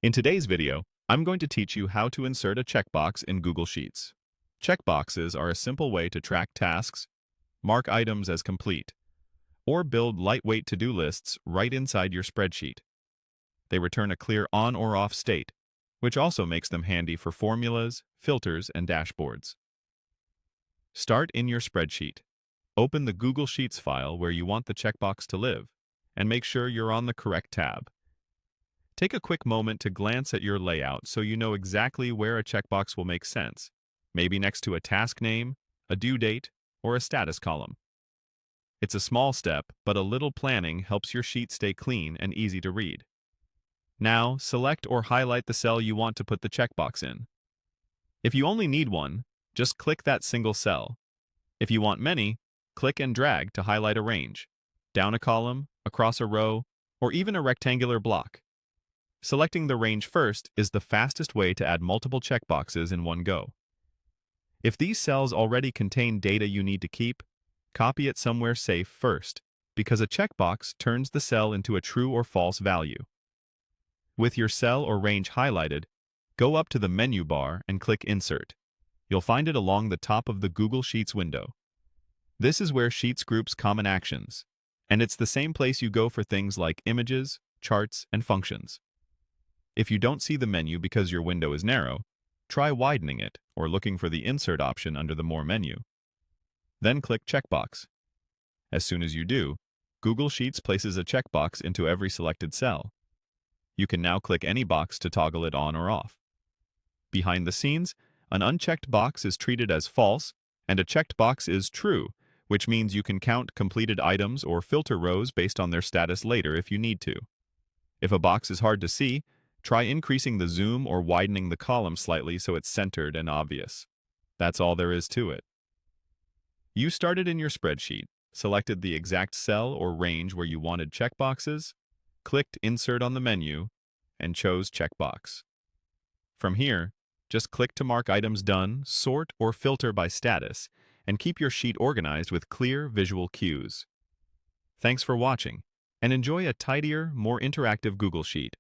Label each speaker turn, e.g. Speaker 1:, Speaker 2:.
Speaker 1: In today's video, I'm going to teach you how to insert a checkbox in Google Sheets. Checkboxes are a simple way to track tasks, mark items as complete, or build lightweight to-do lists right inside your spreadsheet. They return a clear on or off state, which also makes them handy for formulas, filters, and dashboards. Start in your spreadsheet. Open the Google Sheets file where you want the checkbox to live, and make sure you're on the correct tab. Take a quick moment to glance at your layout so you know exactly where a checkbox will make sense, maybe next to a task name, a due date, or a status column. It's a small step, but a little planning helps your sheet stay clean and easy to read. Now, select or highlight the cell you want to put the checkbox in. If you only need one, just click that single cell. If you want many, click and drag to highlight a range, down a column, across a row, or even a rectangular block. Selecting the range first is the fastest way to add multiple checkboxes in one go. If these cells already contain data you need to keep, copy it somewhere safe first, because a checkbox turns the cell into a true or false value. With your cell or range highlighted, go up to the menu bar and click Insert. You'll find it along the top of the Google Sheets window. This is where Sheets groups common actions, and it's the same place you go for things like images, charts, and functions. If you don't see the menu because your window is narrow, try widening it or looking for the Insert option under the More menu. Then click Checkbox. As soon as you do, Google Sheets places a checkbox into every selected cell. You can now click any box to toggle it on or off. Behind the scenes, an unchecked box is treated as false and a checked box is true, which means you can count completed items or filter rows based on their status later if you need to. If a box is hard to see, try increasing the zoom or widening the column slightly so it's centered and obvious. That's all there is to it. You started in your spreadsheet, selected the exact cell or range where you wanted checkboxes, clicked Insert on the menu, and chose Checkbox. From here, just click to mark items done, sort or filter by status, and keep your sheet organized with clear visual cues. Thanks for watching, and enjoy a tidier, more interactive Google Sheet.